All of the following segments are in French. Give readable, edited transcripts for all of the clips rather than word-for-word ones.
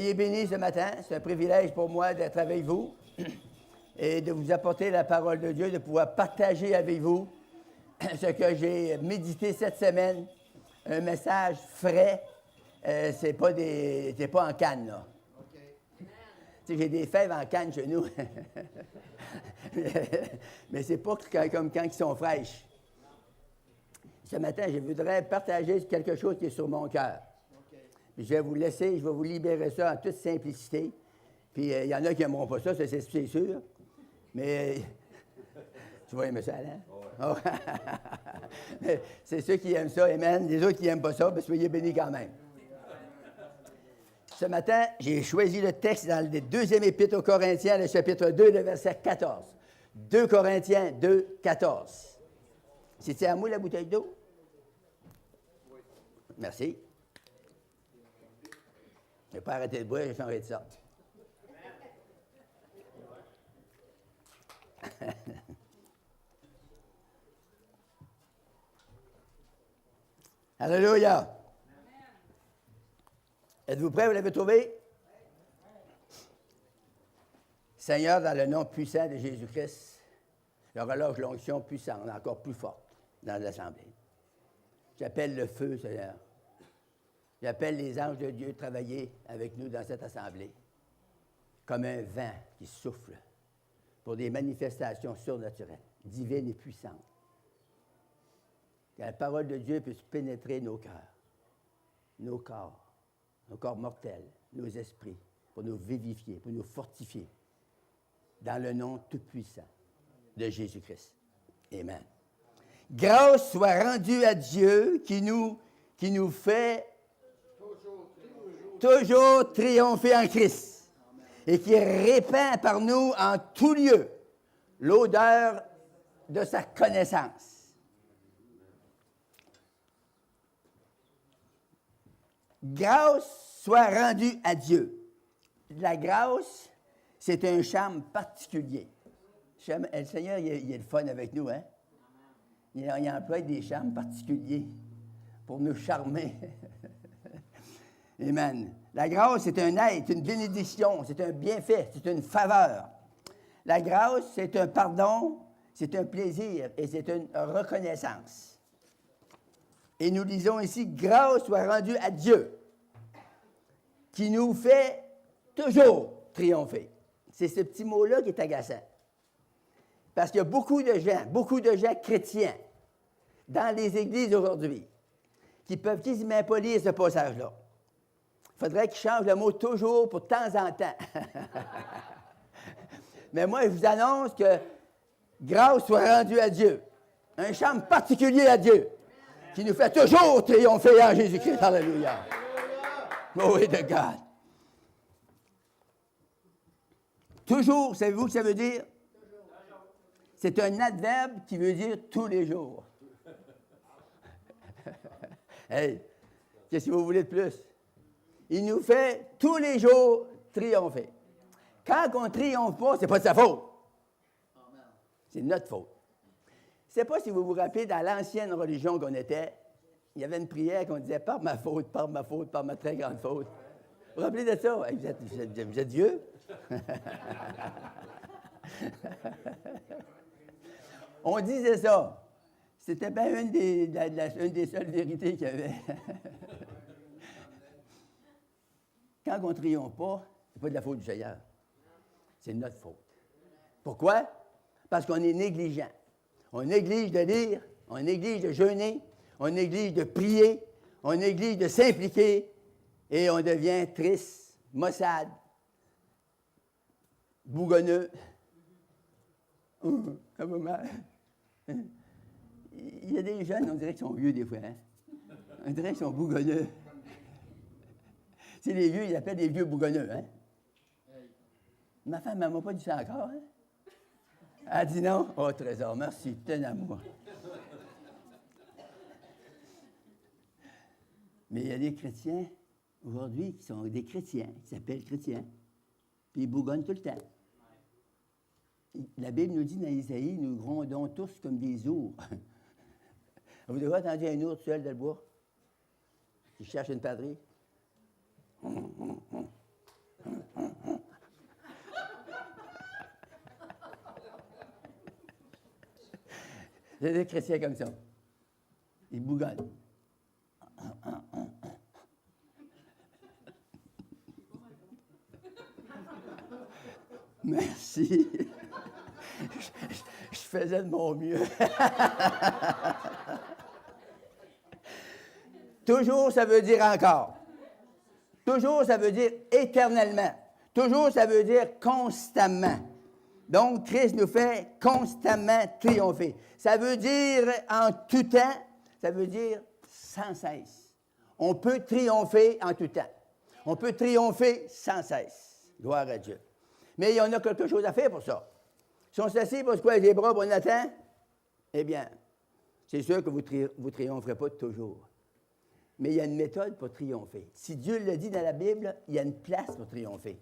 Soyez bénis ce matin. C'est un privilège pour moi d'être avec vous et de vous apporter la parole de Dieu, de pouvoir partager avec vous ce que j'ai médité cette semaine. Un message frais. C'est pas en canne, là. Okay. Tu sais, j'ai des fèves en canne chez nous. Mais c'est pas comme quand ils sont fraîches. Ce matin, je voudrais partager quelque chose qui est sur mon cœur. Puis je vais vous laisser, je vais vous libérer ça en toute simplicité. Puis il y en a qui n'aimeront pas ça, c'est sûr. Mais tu vas aimer ça, hein? Oh. C'est ceux qui aiment ça, amen. Les autres qui n'aiment pas ça, ben, soyez bénis quand même. Ce matin, j'ai choisi le texte dans le deuxième épître aux Corinthiens, le chapitre 2, le verset 14. 2 Corinthiens 2, 14. C'est-tu à moi la bouteille d'eau? Oui. Merci. Je n'ai pas arrêté de boire, j'ai changé de sorte. Alléluia. Êtes-vous prêts? Vous l'avez trouvé? Seigneur, dans le nom puissant de Jésus-Christ, je relâche l'onction puissante, encore plus forte, dans l'Assemblée. J'appelle le feu, Seigneur. J'appelle les anges de Dieu travailler avec nous dans cette assemblée, comme un vent qui souffle pour des manifestations surnaturelles, divines et puissantes. Que la parole de Dieu puisse pénétrer nos cœurs, nos corps mortels, nos esprits, pour nous vivifier, pour nous fortifier, dans le nom tout-puissant de Jésus-Christ. Amen. Grâce soit rendue à Dieu qui nous fait toujours triompher en Christ et qui répand par nous en tout lieu l'odeur de sa connaissance. Grâce soit rendue à Dieu. La grâce, c'est un charme particulier. Le Seigneur, il est le fun avec nous, hein? Il emploie des charmes particuliers pour nous charmer. Amen. La grâce, c'est un aide, c'est une bénédiction, c'est un bienfait, c'est une faveur. La grâce, c'est un pardon, c'est un plaisir et c'est une reconnaissance. Et nous lisons ici, grâce soit rendue à Dieu, qui nous fait toujours triompher. C'est ce petit mot-là qui est agaçant. Parce qu'il y a beaucoup de gens chrétiens, dans les églises aujourd'hui, qui peuvent quasiment pas lire ce passage-là. Il faudrait qu'ils changent le mot « toujours » pour de temps en temps. Mais moi, je vous annonce que grâce soit rendue à Dieu. Un charme particulier à Dieu, qui nous fait toujours triompher en Jésus-Christ. Alléluia. Glory to God. Toujours, savez-vous ce que ça veut dire? C'est un adverbe qui veut dire tous les jours. Hey, qu'est-ce que vous voulez de plus? Il nous fait tous les jours triompher. Quand on ne triomphe pas, ce n'est pas de sa faute. C'est notre faute. Je ne sais pas si vous vous rappelez, dans l'ancienne religion qu'on était, il y avait une prière qu'on disait « Par ma faute, par ma très grande faute. » Vous vous rappelez de ça? Hey, vous êtes Dieu? On disait ça. C'était bien une des seules vérités qu'il y avait. Quand on ne triomphe pas, ce n'est pas de la faute du Seigneur. C'est notre faute. Pourquoi? Parce qu'on est négligent. On néglige de lire, on néglige de jeûner, on néglige de prier, on néglige de s'impliquer et on devient triste, maussade, bougonneux. Ça va mal. Il y a des jeunes, on dirait qu'ils sont vieux des fois. Hein? On dirait qu'ils sont bougonneux. C'est les vieux, ils appellent des vieux bougonneux. Hein? Ma femme ne m'a pas dit ça encore. Hein? Elle dit non. Oh, trésor, merci, t'es à moi. Mais il y a des chrétiens aujourd'hui qui sont des chrétiens, qui s'appellent chrétiens, puis ils bougonnent tout le temps. La Bible nous dit dans Isaïe, nous grondons tous comme des ours. Vous avez entendu un ours seul dans le bois qui cherche une patrie? Il y a des chrétiens comme ça. Ils bougonnent. Merci. Je faisais de mon mieux. Toujours, ça veut dire encore. Toujours, ça veut dire éternellement. Toujours, ça veut dire constamment. Donc, Christ nous fait constamment triompher. Ça veut dire en tout temps, ça veut dire sans cesse. On peut triompher en tout temps. On peut triompher sans cesse. Gloire à Dieu. Mais il y en a quelque chose à faire pour ça. Si on s'assied pour se croiser les bras, on attend, eh bien, c'est sûr que vous ne triompherez pas toujours. Mais il y a une méthode pour triompher. Si Dieu le dit dans la Bible, il y a une place pour triompher.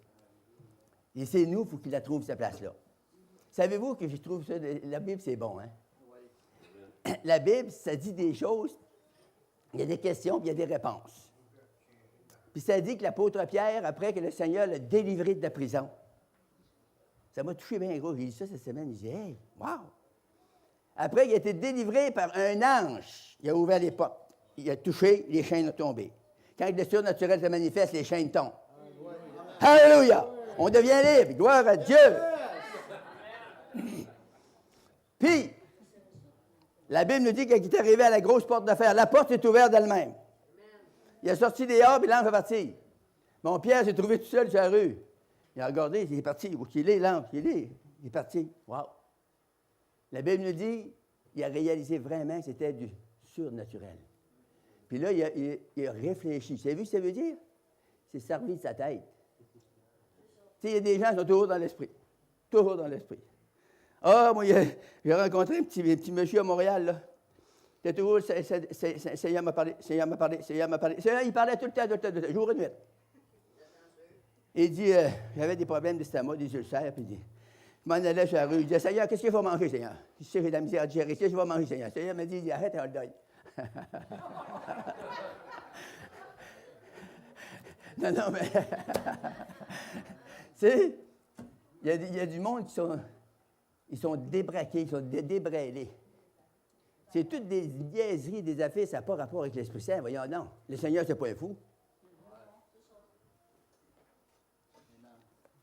Et c'est nous, il faut qu'il la trouve, cette place-là. Savez-vous que je trouve ça, la Bible, c'est bon, hein? Oui. La Bible, ça dit des choses, il y a des questions, puis il y a des réponses. Puis ça dit que l'apôtre Pierre, après que le Seigneur l'a délivré de la prison, ça m'a touché bien gros. J'ai dit ça cette semaine, j'ai dit, hey, wow! Après, il a été délivré par un ange. Il a ouvert les portes. Il a touché, les chaînes ont tombé. Quand le surnaturel se manifeste, les chaînes tombent. Alléluia! On devient libre. Gloire à Dieu! Puis, la Bible nous dit qu'il est arrivé à la grosse porte de fer. La porte est ouverte d'elle-même. Il a sorti dehors, puis l'ange est parti. Mon Pierre s'est trouvé tout seul sur la rue. Il a regardé, il est parti. Où qu'il est, l'ange? Il est parti. Wow! La Bible nous dit, il a réalisé vraiment que c'était du surnaturel. Puis là, il a réfléchi. Vous savez vu ce que ça veut dire? C'est servi de sa tête. Tu sais, il y a des gens qui sont toujours dans l'esprit. Toujours dans l'esprit. Ah, moi, j'ai rencontré un petit monsieur à Montréal, là. C'était toujours, Seigneur m'a parlé, Seigneur m'a parlé, Seigneur m'a parlé. Seigneur, il parlait tout le temps, jour et nuit. Il dit, j'avais des problèmes d'estomac, des ulcères, puis il dit, je m'en allais sur la rue, il dit, Seigneur, qu'est-ce qu'il faut manger, Seigneur? Je sais, j'ai de la misère à digérer, qu'est-ce qu'il faut manger, Seigneur? Seigneur m'a dit, arrête un deuil. Non, mais, tu sais, il y a du monde qui sont débraqués, ils sont débraillés. C'est toutes des niaiseries, des affaires, ça n'a pas rapport avec l'Esprit Saint. Voyons, non. Le Seigneur, c'est pas un fou.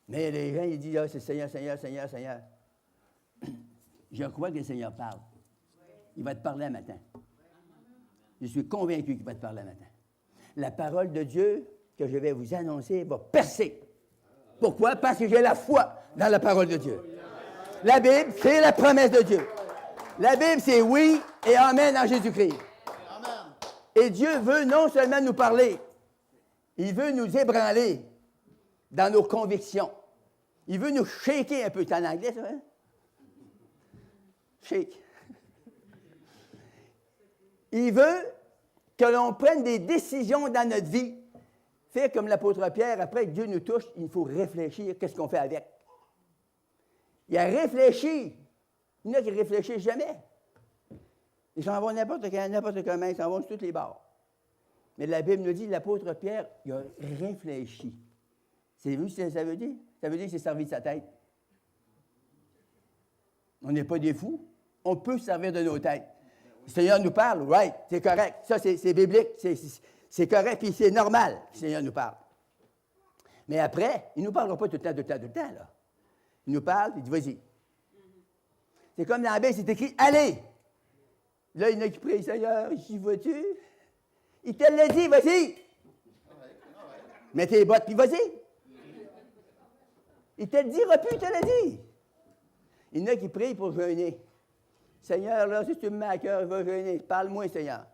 Mais les gens, ils disent, ah, c'est Seigneur, Seigneur, Seigneur, Seigneur. Je crois que le Seigneur parle. Il va te parler un matin. Je suis convaincu qu'il va te parler un matin. La parole de Dieu que je vais vous annoncer va percer. Pourquoi? Parce que j'ai la foi dans la parole de Dieu. La Bible, c'est la promesse de Dieu. La Bible, c'est oui et amen en Jésus-Christ. Et Dieu veut non seulement nous parler, il veut nous ébranler dans nos convictions. Il veut nous shaker un peu. C'est en anglais, ça, hein? Shake. Il veut que l'on prenne des décisions dans notre vie. Faire comme l'apôtre Pierre, après que Dieu nous touche, il faut réfléchir, qu'est-ce qu'on fait avec. Il a réfléchi. Il y en a qui ne réfléchissent jamais. Ils s'en vont n'importe comment, ils s'en vont sur tous les bords. Mais la Bible nous dit, l'apôtre Pierre, il a réfléchi. C'est vous ce que ça veut dire? Ça veut dire qu'il s'est servi de sa tête. On n'est pas des fous. On peut se servir de nos têtes. Le Seigneur nous parle, right, c'est correct. Ça, c'est biblique, c'est correct, puis c'est normal que le Seigneur nous parle. Mais après, il ne nous parlera pas tout le temps, là. Il nous parle, il dit, vas-y. C'est comme dans la Bible, c'est écrit, allez! Là, il y en a qui prient, Seigneur, j'y vas-tu? Il te l'a dit, vas-y! Mets tes bottes, puis vas-y! Il te le dira plus, il te l'a dit! Il y en a qui prient pour jeûner. Seigneur, là, si tu me mets à cœur, je vais jeûner. Parle-moi, Seigneur.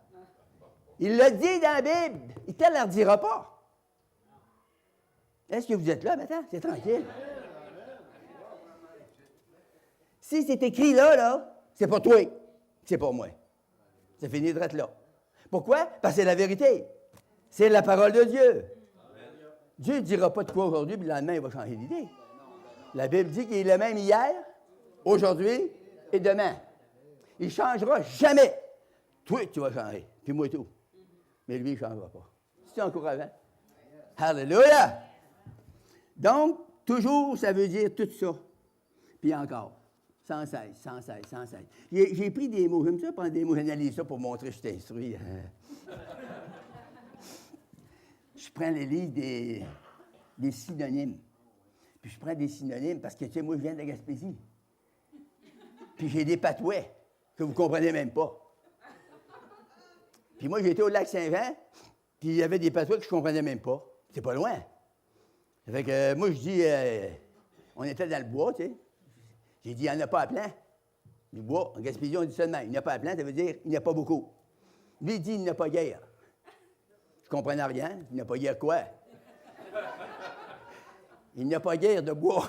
Il l'a dit dans la Bible. Il ne te le redira pas. Est-ce que vous êtes là maintenant? C'est tranquille. Si c'est écrit là, c'est pas toi. C'est pas moi. C'est fini de être là. Pourquoi? Parce que c'est la vérité. C'est la parole de Dieu. Dieu ne dira pas de quoi aujourd'hui, puis le lendemain, il va changer d'idée. La Bible dit qu'il est le même hier, aujourd'hui et demain. Il ne changera jamais. Toi, tu vas changer. Puis moi, tout. Mais lui, il ne changera pas. C'est encourageant. Alléluia! Donc, toujours, ça veut dire tout ça. Puis encore. Sans cesse, sans cesse, sans cesse. J'ai pris des mots, j'aime ça prendre des mots, j'analyse ça pour montrer que je suis instruit. Je prends le livre des synonymes. Puis je prends des synonymes parce que, tu sais, moi, je viens de la Gaspésie. Puis j'ai des patois que vous ne comprenez même pas. Puis moi, j'étais au lac Saint-Jean, puis il y avait des patois que je ne comprenais même pas. C'est pas loin. Fait que moi, je dis, on était dans le bois, tu sais. J'ai dit, il n'y en a pas à plein. Du bois, en Gaspésie, on dit ça de même. Il n'y en a pas à plein, ça veut dire, il n'y a pas beaucoup. Lui, il dit, il n'y a pas guère. Je ne comprenais rien. Il n'y a pas guère quoi? Il n'y a pas guère de bois.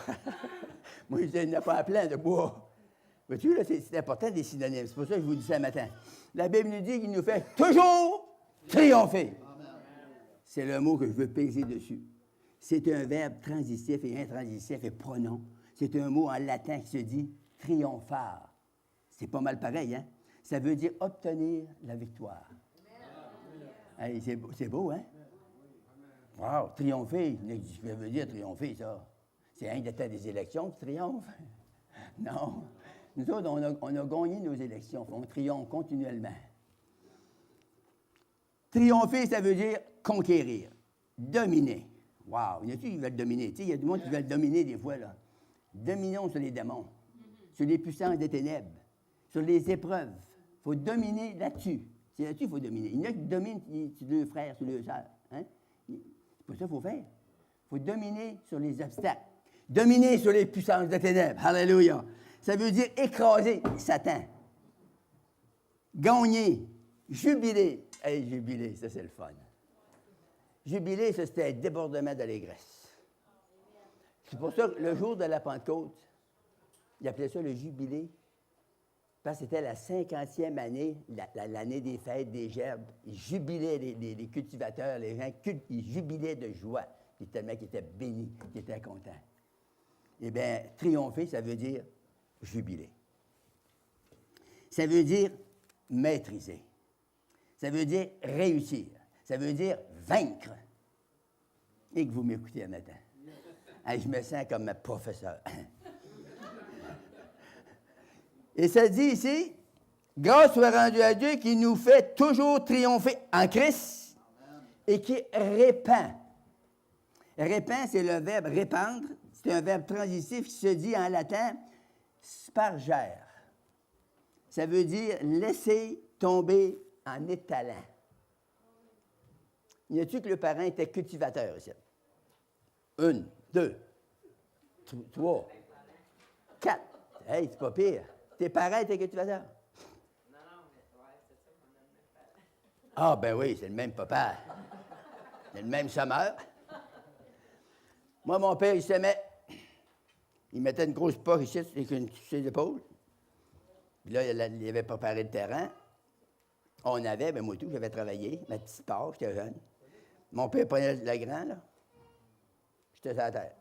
Moi, je dis, il n'y a pas à plein de bois. Vois-tu, là, c'est important des synonymes. C'est pour ça que je vous dis ça matin. La Bible nous dit qu'il nous fait toujours triompher. C'est le mot que je veux peser dessus. C'est un verbe transitif et intransitif et pronom. C'est un mot en latin qui se dit triomphare. C'est pas mal pareil, hein? Ça veut dire obtenir la victoire. Hey, c'est beau, hein? Wow, triompher, ça veut dire triompher, ça. C'est un d'état des élections qui triomphe. Non. Nous autres, on a gagné nos élections. On triomphe continuellement. Triompher, ça veut dire conquérir, dominer. Wow! Il y en a qui veulent dominer. Tu sais, il y a du monde qui veut dominer des fois, là. Dominons sur les démons, sur les puissances des ténèbres, sur les épreuves. Il faut dominer là-dessus. C'est là-dessus qu'il faut dominer. Il y en a qui dominent sur leurs frères, sur leurs sœurs. Hein? C'est pas ça qu'il faut faire. Il faut dominer sur les obstacles. Dominer sur les puissances des ténèbres. Alléluia! Ça veut dire écraser Satan. Gagner. Jubiler. Hey, jubiler, ça, c'est le fun. Jubiler, ça, c'était un débordement d'allégresse. C'est pour ça que le jour de la Pentecôte, ils appelaient ça le jubilé, parce que c'était la 50e année, l'année des fêtes, des gerbes. Ils jubilaient, les cultivateurs, les gens, ils jubilaient de joie, tellement qu'ils étaient bénis, qu'ils étaient contents. Eh bien, triompher, ça veut dire jubiler. Ça veut dire maîtriser. Ça veut dire réussir. Ça veut dire vaincre. Et que vous m'écoutez un matin. Hey, je me sens comme un professeur. Et ça dit ici, grâce soit rendue à Dieu qui nous fait toujours triompher en Christ et qui répand. Répand, c'est le verbe répandre. C'est un verbe transitif qui se dit en latin spargere. Ça veut dire laisser tomber en étalant. Y a-t-il que le parent était cultivateur ici? 1, 2, 3, 4. Hey, c'est pas pire. Tes parents étaient cultivateurs? Non, mais c'est ça qu'on aime. Ah, ben oui, c'est le même papa. C'est le même sommeur. Moi, mon père, il semait. Il mettait une grosse poche ici, sur ses épaules. Puis là, il avait préparé le terrain. On avait, ben moi tout, j'avais travaillé, ma petite part, j'étais jeune. Mon père prenait le grand, là. J'étais sur la terre.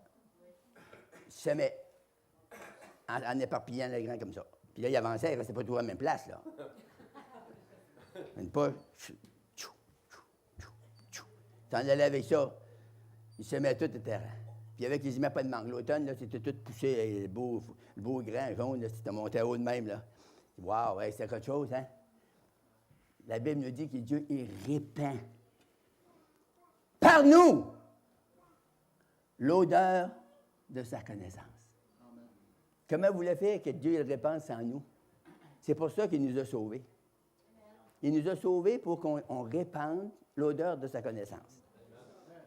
Il semait en éparpillant le grand comme ça. Puis là, il avançait, il ne restait pas toujours à la même place, là. Une poche. T'en allais avec ça. Il semait tout le terrain. Puis avec les pas de mangue. L'automne, là, c'était tout poussé, le beau grand jaune, là, c'était monté haut de même, là. Wow, ouais, c'était quelque chose, hein? La Bible nous dit que Dieu, il répand par nous l'odeur de sa connaissance. Amen. Comment voulez-vous faire que Dieu il répande sans nous? C'est pour ça qu'il nous a sauvés. Il nous a sauvés pour qu'on répande l'odeur de sa connaissance.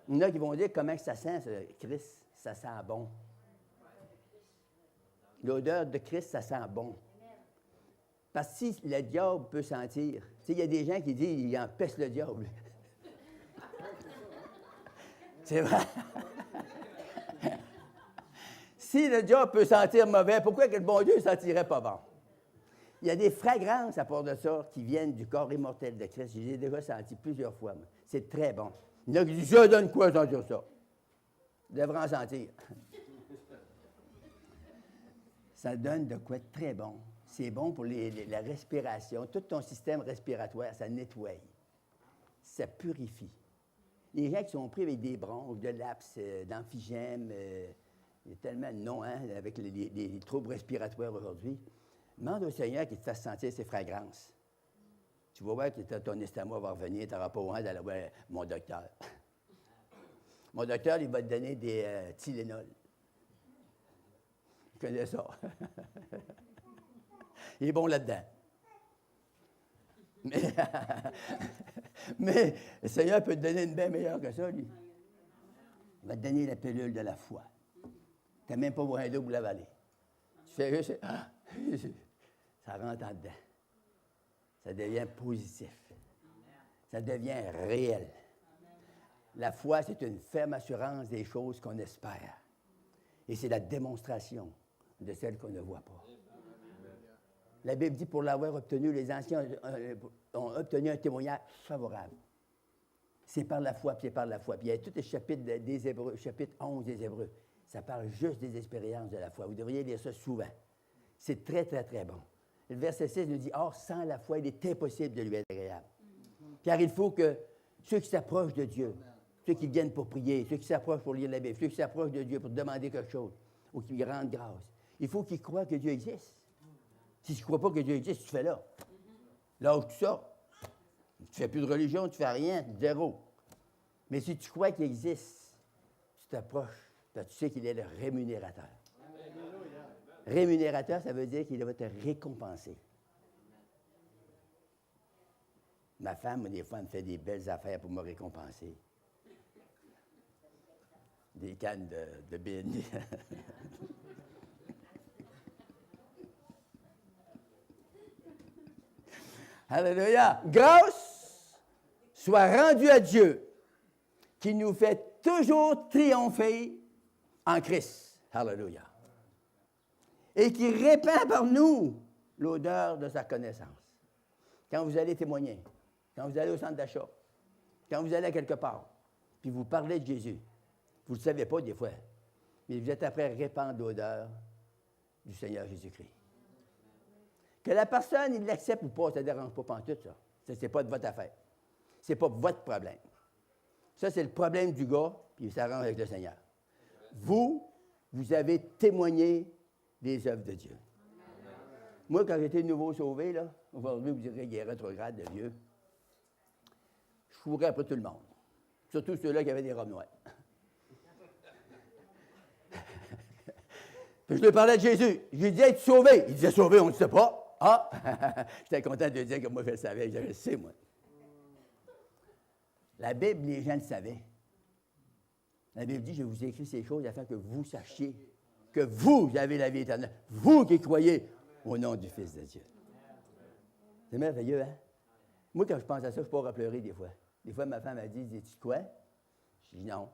Il y en a qui vont dire comment ça sent, Christ, ça sent bon. L'odeur de Christ, ça sent bon. Parce que si le diable peut sentir, tu sais, il y a des gens qui disent il empêche le diable. C'est vrai. Si le diable peut sentir mauvais, pourquoi que le bon Dieu ne sentirait pas bon? Il y a des fragrances à part de ça qui viennent du corps immortel de Christ. Je l'ai déjà senti plusieurs fois. Moi. C'est très bon. Il y en a qui disent, je donne quoi sans dire ça? Vous devrez en sentir. Ça donne de quoi de très bon. C'est bon pour la respiration. Tout ton système respiratoire, ça nettoie. Ça purifie. Les gens qui sont pris avec des bronches, de l'APS, d'emphygème, Il y a tellement de noms, hein, avec les troubles respiratoires aujourd'hui. Demande au Seigneur qu'il te fasse sentir ses fragrances. Tu vas voir que ton estomac va revenir, tu n'auras pas besoin d'aller voir mon docteur. Mon docteur, il va te donner des Tylenol. Je connais ça. Il est bon là-dedans. Mais le Seigneur peut te donner une bien meilleure que ça, lui. Il va te donner la pilule de la foi. Tu n'as même pas besoin d'eau pour l'avaler. Tu fais juste, ça rentre en dedans. Ça devient positif. Ça devient réel. La foi, c'est une ferme assurance des choses qu'on espère. Et c'est la démonstration de celles qu'on ne voit pas. La Bible dit, pour l'avoir obtenu, les anciens ont obtenu un témoignage favorable. C'est par la foi, puis c'est par la foi. Puis il y a tout le chapitre des Hébreux, chapitre 11 des Hébreux. Ça parle juste des expériences de la foi. Vous devriez lire ça souvent. C'est très, très, très bon. Le verset 6 nous dit, « Or, sans la foi, il est impossible de lui être agréable. » Car il faut que ceux qui s'approchent de Dieu, ceux qui viennent pour prier, ceux qui s'approchent pour lire la Bible, ceux qui s'approchent de Dieu pour demander quelque chose, ou qui lui rendent grâce, il faut qu'ils croient que Dieu existe. Si tu ne crois pas que Dieu existe, tu fais là. Là où tu sors, tu ne fais plus de religion, tu ne fais rien, zéro. Mais si tu crois qu'il existe, tu t'approches, tu sais qu'il est le rémunérateur. Rémunérateur, ça veut dire qu'il va te récompenser. Ma femme, des fois, elle me fait des belles affaires pour me récompenser. Des cannes de BND. Alléluia. Grâce soit rendue à Dieu, qui nous fait toujours triompher en Christ. Alléluia. Et qui répand par nous l'odeur de sa connaissance. Quand vous allez témoigner, quand vous allez au centre d'achat, quand vous allez à quelque part, puis vous parlez de Jésus, vous ne le savez pas des fois, mais vous êtes après répandre l'odeur du Seigneur Jésus-Christ. Que la personne, il l'accepte ou pas, ça ne dérange pas pantoute, ça. Ça, ce n'est pas de votre affaire. Ce n'est pas votre problème. Ça, c'est le problème du gars, puis il s'arrange avec le Seigneur. Vous avez témoigné des œuvres de Dieu. Moi, quand j'étais nouveau sauvé, là, aujourd'hui, vous direz qu'il est rétrograde de Dieu. Je courais après tout le monde. Surtout ceux-là qui avaient des robes noires. Puis je lui parlais de Jésus. Je lui disais, es-tu sauvé? Il disait, sauvé, on ne sait pas. Ah! J'étais content de dire que moi, je le savais. Je le sais, moi. La Bible, les gens le savaient. La Bible dit, je vous ai écrit ces choses afin que vous sachiez que vous avez la vie éternelle. Vous qui croyez au nom du Fils de Dieu. C'est merveilleux, hein? Moi, quand je pense à ça, je pars à pleurer des fois. Des fois, ma femme a dit, dis-tu quoi? Je dis, non,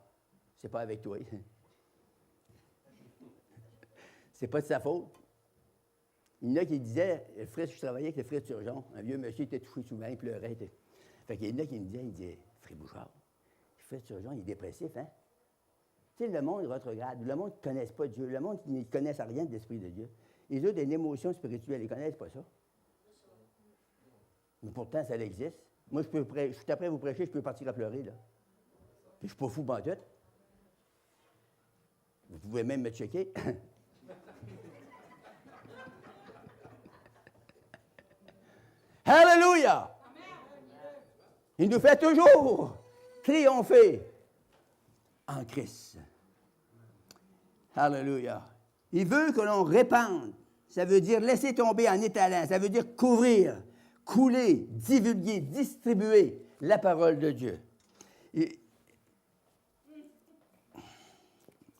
c'est pas avec toi. C'est pas de sa faute. Il y en a qui disaient, je travaillais avec le frère Turgeon, un vieux monsieur, il était touché souvent, il pleurait. Fait qu'il y en a qui me disaient, il disait, frère Bouchard, le frère Turgeon, il est dépressif, hein? Tu sais, le monde retrograde, le monde qui ne connaisse pas Dieu, le monde qui ne connaisse rien de l'Esprit de Dieu. Ils ont une émotion spirituelle, ils ne connaissent pas ça. Mais pourtant, ça existe. Moi, je suis après vous prêcher, je peux partir à pleurer, là. Puis je ne suis pas fou tout. Vous pouvez même me checker. Alléluia! Il nous fait toujours triompher en Christ. Alléluia. Il veut que l'on répande. Ça veut dire laisser tomber en étalant. Ça veut dire couvrir, couler, divulguer, distribuer la parole de Dieu. Et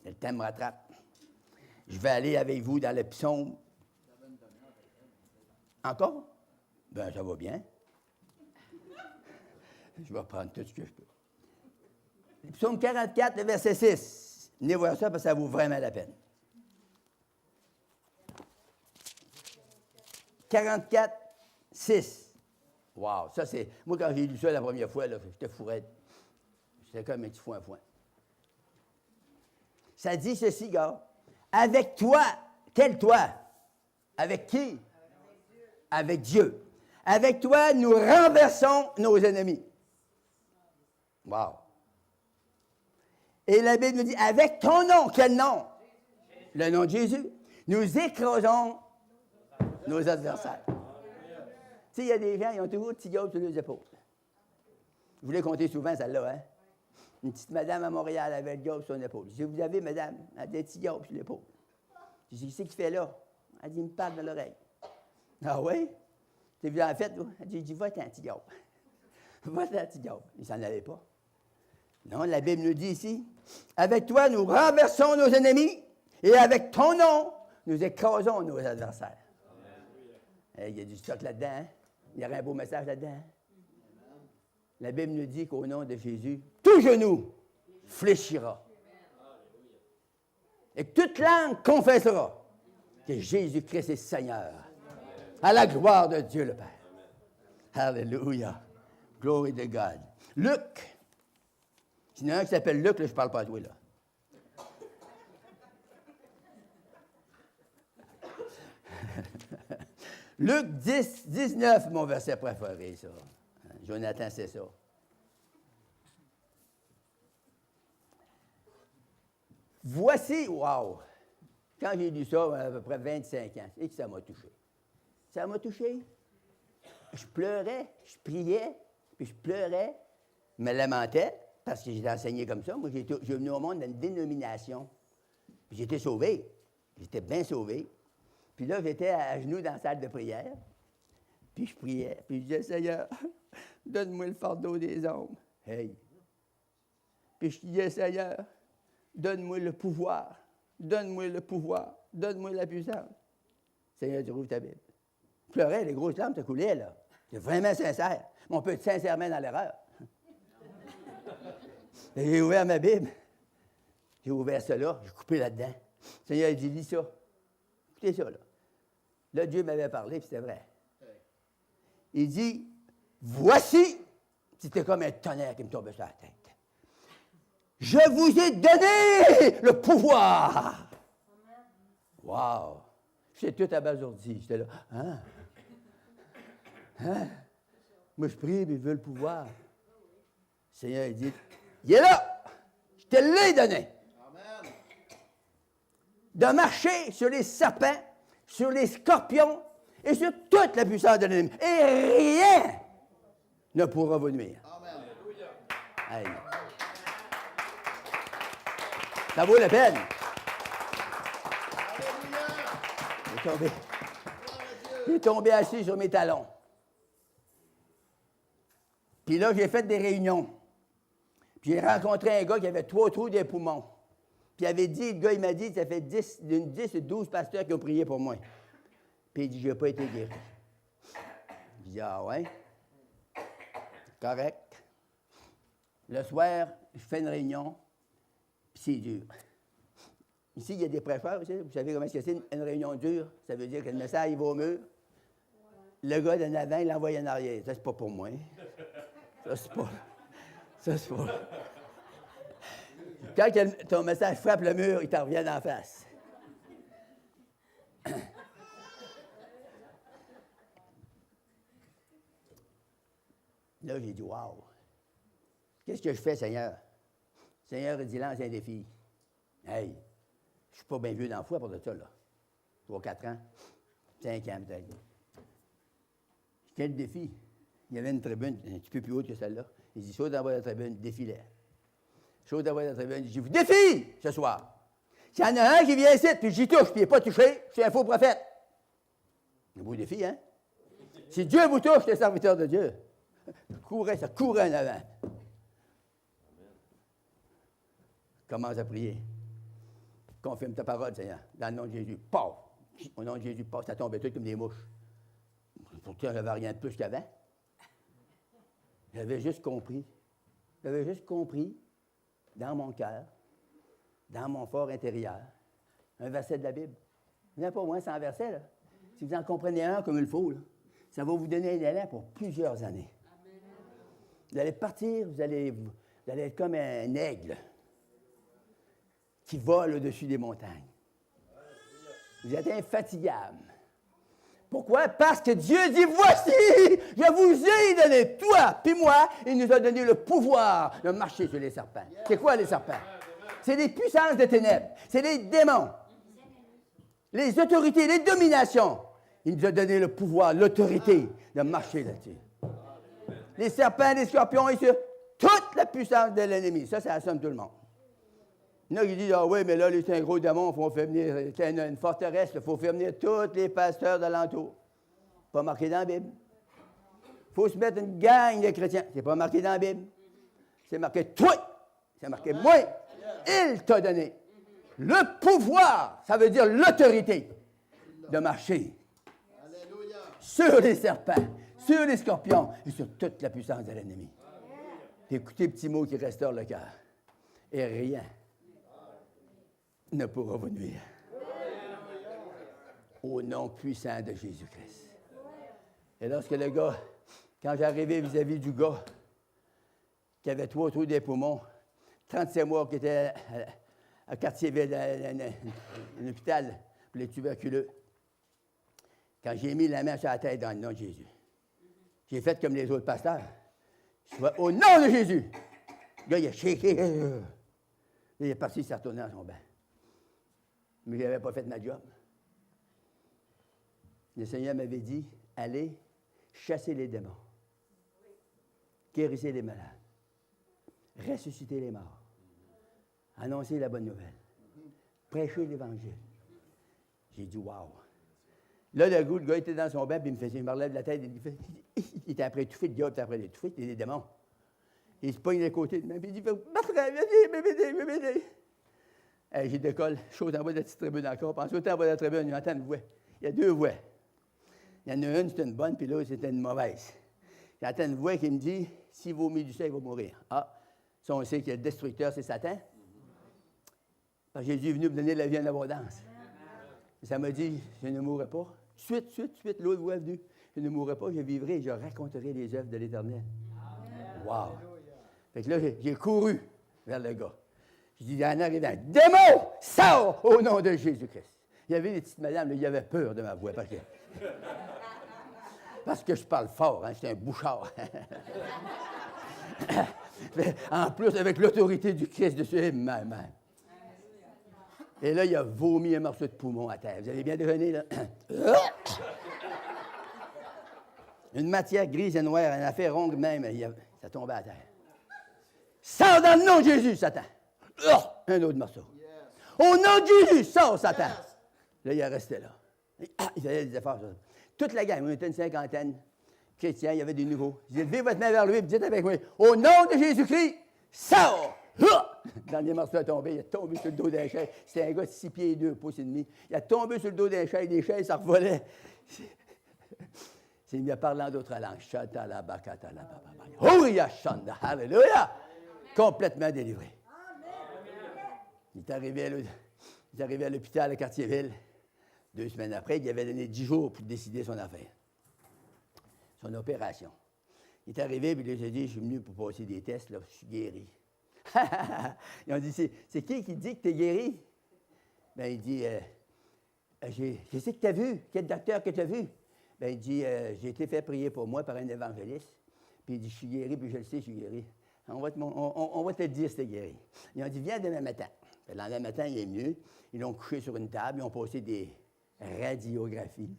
le temps me rattrape. Je vais aller avec vous dans le psaume. Encore? Ben, ça va bien. Je vais prendre tout ce que je peux. Le psaume 44, le verset 6. Venez voir ça parce que ça vaut vraiment la peine. 44, 6. Wow, ça c'est... Moi, quand j'ai lu ça la première fois, là, j'étais fourrette. J'étais comme un petit foin. Ça dit ceci, gars. Avec toi, quel toi? Avec qui? Avec Dieu. Avec toi, nous renversons nos ennemis. Wow. Et la Bible nous dit, avec ton nom, quel nom? le nom de Jésus, nous écrasons nos adversaires. Tu sais, il y a des gens, ils ont toujours un petit gars sur les épaules. Je voulais compter souvent celle-là, hein? Une petite madame à Montréal avait le gars sur son épaule. Je dis, vous avez, madame, elle a des petits gars sur l'épaule. Je dis, qu'est-ce qu'il fait là? Elle dit, il me parle dans l'oreille. Ah oui? T'es vu en fait, là? Elle dit, va-t'en, petit gars. Va-t'en, petit gars. Il s'en allait pas. Non, la Bible nous dit ici, avec toi, nous renversons nos ennemis et avec ton nom, nous écrasons nos adversaires. Hey, il y a du stock là-dedans, hein? Il y aurait un beau message là-dedans. Hein? La Bible nous dit qu'au nom de Jésus, tout genou fléchira. Et que toute langue confessera que Jésus-Christ est Seigneur. À la gloire de Dieu le Père. Alléluia. Glory to God. Luc. S'il y en a un qui s'appelle Luc, là, je ne parle pas à toi, là. Luc 10, 19, mon verset préféré, ça. Jonathan, c'est ça. Voici, wow! Quand j'ai lu ça, à peu près 25 ans, et que ça m'a touché. Ça m'a touché. Je pleurais, je priais, puis je pleurais, je me lamentais, parce que j'étais enseigné comme ça. Moi, j'ai venu au monde dans une dénomination. Puis j'ai été sauvé. J'étais bien sauvé. Puis là, j'étais à genoux dans la salle de prière. Puis je priais. Puis je disais, Seigneur, donne-moi le fardeau des hommes. Hey! Puis je disais, Seigneur, donne-moi le pouvoir. Donne-moi le pouvoir. Donne-moi la puissance. Seigneur, tu rouvres ta Bible. Je pleurais, les grosses larmes te coulaient, là. C'est vraiment sincère. Mais on peut être sincèrement dans l'erreur. Et j'ai ouvert ma Bible. J'ai ouvert ça là. J'ai coupé là-dedans. Seigneur, il dit, lis ça. Écoutez ça, là. Là, Dieu m'avait parlé, puis c'était vrai. Il dit, voici, c'était comme un tonnerre qui me tombait sur la tête. Je vous ai donné le pouvoir. Wow! J'étais tout abasourdi. J'étais là, hein? Hein? Moi, je prie, mais je veux le pouvoir. Le Seigneur, il dit, il est là! Je te l'ai donné. Amen. De marcher sur les serpents, sur les scorpions et sur toute la puissance de l'ennemi. Et rien ne pourra vous nuire. Amen. Hey. Ça vaut la peine. J'ai tombé assis sur mes talons. Puis là, j'ai fait des réunions. Puis j'ai rencontré un gars qui avait 3 trous des poumons. Puis il avait dit, le gars, il m'a dit, ça fait 10 ou 12 pasteurs qui ont prié pour moi. Puis il dit, je n'ai pas été guéri. Je dis, ah ouais? Correct. Le soir, je fais une réunion, puis c'est dur. Ici, il y a des prêcheurs, vous savez comment c'est une réunion dure? Ça veut dire que le message, il va au mur. Le gars d'en avant, il l'envoie en arrière. Ça, c'est pas pour moi. Ça, c'est pas... Quand ton message frappe le mur, il t'en revient en face. Là, j'ai dit, wow! Qu'est-ce que je fais, Seigneur? Seigneur, il dit, lance un défi. Hey! Je ne suis pas bien vieux dans la foi pour de ça, là. 3, 4 ans, 5 ans peut-être. Quel défi? Il y avait une tribune un petit peu plus haute que celle-là. Il dit, saute d'envoyer la tribune, défilez. Saute d'envoyer la tribune, il dit, je vous défie ce soir. S'il y en a un qui vient ici, puis j'y touche, puis il n'est pas touché, je suis un faux prophète. Un beau défi, hein? Si Dieu vous touche, les serviteurs de Dieu. Ça courait en avant. Commence à prier. Confirme ta parole, Seigneur, dans le nom de Jésus. Paf! Au nom de Jésus, paf, ça tombait tout comme des mouches. Pourtant, je n'avais rien de plus qu'avant. J'avais juste compris. J'avais juste compris, dans mon cœur, dans mon fort intérieur, un verset de la Bible. Il n'y en a pas au moins 100 versets, là. Si vous en comprenez un comme il faut, là, ça va vous donner un élan pour plusieurs années. Amen. Vous allez partir, vous allez être comme un aigle qui vole au-dessus des montagnes. Vous êtes infatigable. Pourquoi? Parce que Dieu dit, voici, je vous ai donné, toi puis moi, il nous a donné le pouvoir de marcher sur les serpents. C'est quoi les serpents? C'est des puissances de ténèbres. C'est des démons. les autorités, les dominations. Il nous a donné le pouvoir, l'autorité de marcher là-dessus. Les serpents, les scorpions et sur toute la puissance de l'ennemi. Ça assomme tout le monde. Il y en a qui disent, ah oui, mais là, c'est un gros démon, il faut faire venir, c'est une forteresse, il faut faire venir tous les pasteurs d'alentour. Pas marqué dans la Bible. Il faut se mettre une gang de chrétiens. C'est pas marqué dans la Bible. C'est marqué toi. C'est marqué moi. Il t'a donné le pouvoir, ça veut dire l'autorité, de marcher sur les serpents, sur les scorpions et sur toute la puissance de l'ennemi. Écoutez, petit mot qui restaure le cœur. Et rien ne pourra vous nuire. Au nom puissant de Jésus-Christ. Et lorsque le gars, quand j'arrivais vis-à-vis du gars qui avait 3 trous des poumons, 37 mois, qui était à Quartier-Ville, un hôpital pour les tuberculeux, quand j'ai mis la main sur la tête dans le nom de Jésus, j'ai fait comme les autres pasteurs. Je vois, au nom de Jésus! Le gars, il a shaké. Il est parti, il s'est retourné dans son bain. Mais je n'avais pas fait ma job. Le Seigneur m'avait dit, allez chasser les démons, guérissez les malades, ressusciter les morts, annoncer la bonne nouvelle, prêcher l'Évangile. J'ai dit, wow! Là, le gars était dans son bain, puis il me relève de la tête, il était après étouffé, le gars était après l'étouffé, il était des démons. Il se pogne de côté de moi, puis il dit, m'aider. J'ai décolle, chose en bas de la petite tribune encore, puis ensuite en bas de la tribune, il entend une voix. Il y a 2 voix. Il y en a une, c'était une bonne, puis l'autre, c'était une mauvaise. J'entends une voix qui me dit, s'il vomit du sang, il va mourir. Ah, ça, on sait que le destructeur, c'est Satan. Parce que Jésus est venu me donner la vie en abondance. Et ça m'a dit, je ne mourrai pas. Suite, l'autre voix est venue. Je ne mourrai pas, je vivrai et je raconterai les œuvres de l'Éternel. Wow! Fait que là, j'ai couru vers le gars. Je dis, en arrivant, démon, sors au nom de Jésus-Christ. Il y avait des petites madames, là, il avait peur de ma voix. Parce que je parle fort, hein, j'étais un bouchard. En plus, avec l'autorité du Christ dessus, même. Et là, il a vomi un morceau de poumon à terre. Vous avez bien deviné, là? Une matière grise et noire, une affaire ronde même, ça tombait à terre. Sors dans le nom de Jésus, Satan! Un autre morceau. Au nom de Jésus, sors, Satan! Là, il est resté là. Il faisait des efforts. Toute la gang, on était une 50aine chrétiens, il y avait des nouveaux. J'ai levé votre main vers lui et dites avec moi, au nom de Jésus-Christ, sors! Le dernier morceau est tombé, il est tombé sur le dos d'un chaise. C'était un gars de 6 pieds et 2 pouces et demi. Il a tombé sur le dos d'un chaise, les chaises, ça revolait. C'est mieux parlant d'autres langues. Alléluia! Complètement délivré. Il est arrivé à l'hôpital à Quartier-Ville. 2 semaines après, il avait donné 10 jours pour décider son affaire, son opération. Il est arrivé, puis il a dit, je suis venu pour passer des tests, là, je suis guéri. Ils ont dit, c'est qui dit que tu es guéri? Bien, il dit, je sais que tu as vu, quel docteur que tu as vu? Bien, il dit, j'ai été fait prier pour moi par un évangéliste, puis il dit, je suis guéri, puis je le sais, je suis guéri. On va te le dire si tu es guéri. Ils ont dit, viens demain matin. Le lendemain matin, il est venu, ils l'ont couché sur une table, ils ont passé des radiographies.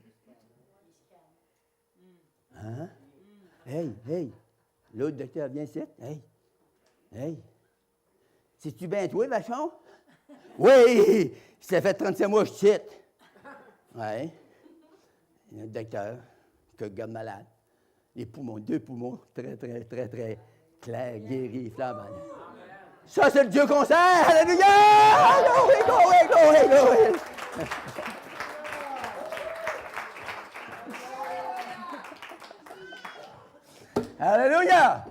Hein? Hey, l'autre docteur, viens ici. Hey. C'est-tu bien toi, Vachon? Oui! Ça fait 35 mois que je cite. Oui. Il y a un docteur, que garde malade. Les poumons, 2 poumons, très clairs, guéris, flambants. Ça, c'est le Dieu qu'on sert! Alléluia! Glory! Alléluia!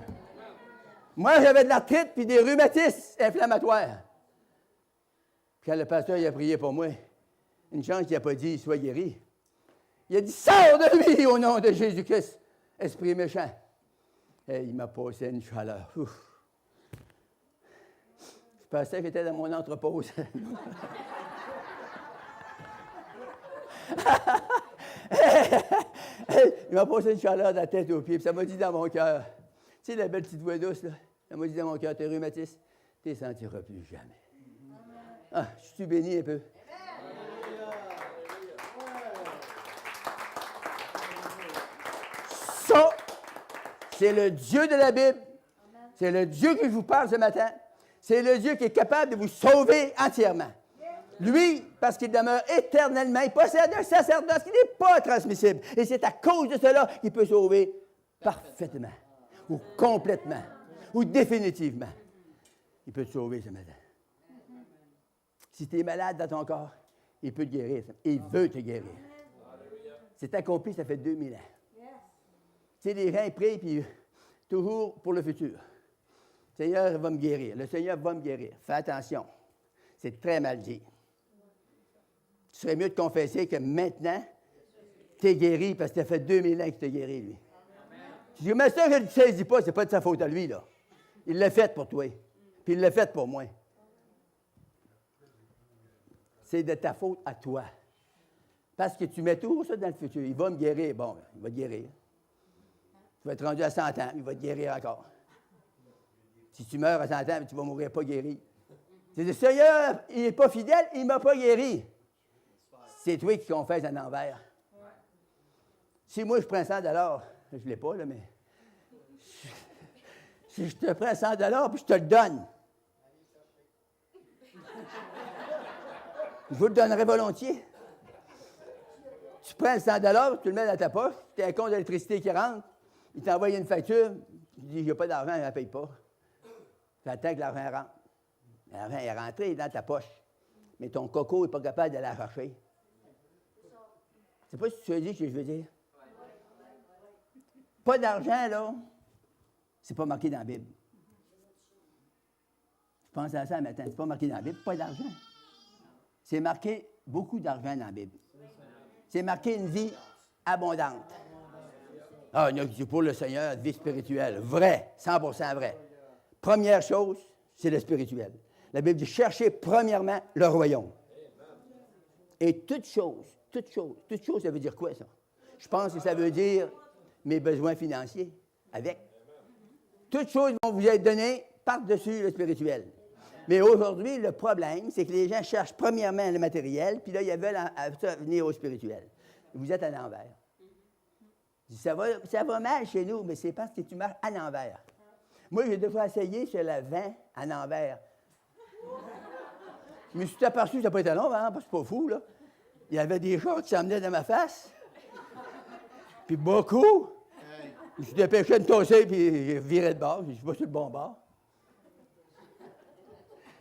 Moi, j'avais de l'arthrite puis des rhumatismes inflammatoires. Puis quand le pasteur il a prié pour moi, une chance qu'il n'a pas dit « Sois guéri ». Il a dit « Sors de lui au nom de Jésus-Christ, esprit méchant ». Et il m'a passé une chaleur. Ouf. Je pensais que j'étais dans mon entrepôt. Il m'a passé une chaleur de la tête aux pieds, puis ça m'a dit dans mon cœur, tu sais, la belle petite voix douce, là, ça m'a dit dans mon cœur, tes rhumatismes, tu ne les sentiras plus jamais. Ah, je suis béni un peu. C'est le Dieu de la Bible. C'est le Dieu que je vous parle ce matin. C'est le Dieu qui est capable de vous sauver entièrement. Lui, parce qu'il demeure éternellement, il possède un sacerdoce qui n'est pas transmissible. Et c'est à cause de cela qu'il peut sauver parfaitement, ou complètement, ou définitivement. Il peut te sauver ce matin. Si tu es malade dans ton corps, il peut te guérir. Il veut te guérir. C'est accompli, ça fait 2000 ans. Tu sais, les gens prient, puis toujours pour le futur. Le Seigneur va me guérir. Le Seigneur va me guérir. Fais attention. C'est très mal dit. Tu serais mieux de confesser que maintenant, tu es guéri parce que ça fait 2000 ans que tu es guéri, lui. Tu dis, mais ça, je ne le saisis pas, c'est pas de sa faute à lui, là. Il l'a fait pour toi. Puis il l'a fait pour moi. C'est de ta faute à toi. Parce que tu mets tout ça dans le futur. Il va me guérir. Bon, il va te guérir. Tu vas être rendu à 100 ans, il va te guérir encore. Si tu meurs à 100 ans, tu vas mourir pas guéri. C'est le Seigneur, il n'est pas fidèle, il ne m'a pas guéri. C'est toi qui confesse en envers. Si moi, je prends 100 $, je ne l'ai pas, là, mais... Si je te prends 100 $ puis je te le donne, je vous le donnerai volontiers. Tu prends le 100 $, tu le mets dans ta poche, tu as un compte d'électricité qui rentre, il t'envoie une facture, tu dis, il n'y a pas d'argent, il ne la paye pas. Tu attends que l'argent rentre. L'argent est rentré, il est dans ta poche. Mais ton coco n'est pas capable de la chercher. Je ne sais pas si tu as dit ce que je veux dire. Pas d'argent, là, c'est pas marqué dans la Bible. Je pense à ça matin, c'est pas marqué dans la Bible, pas d'argent. C'est marqué beaucoup d'argent dans la Bible. C'est marqué une vie abondante. Ah, c'est pour le Seigneur, vie spirituelle. Vrai, 100% vrai. Première chose, c'est le spirituel. La Bible dit, cherchez premièrement le royaume. Et toute chose, ça veut dire quoi, ça? Je pense que ça veut dire mes besoins financiers, avec. Toutes choses vont vous être données par-dessus le spirituel. Mais aujourd'hui, le problème, c'est que les gens cherchent premièrement le matériel, puis là, ils veulent venir au spirituel. Vous êtes à l'envers. Ça va mal chez nous, mais c'est parce que tu marches à l'envers. Moi, j'ai deux fois essayé sur le vent à l'envers. Je me suis aperçu que ça n'a pas été long, hein, parce que c'est pas fou, là. Il y avait des gens qui s'emmenaient dans ma face. Puis beaucoup. Je me suis dépêché de tosser, puis j'ai viré de bord. Je suis pas sur le bon bord.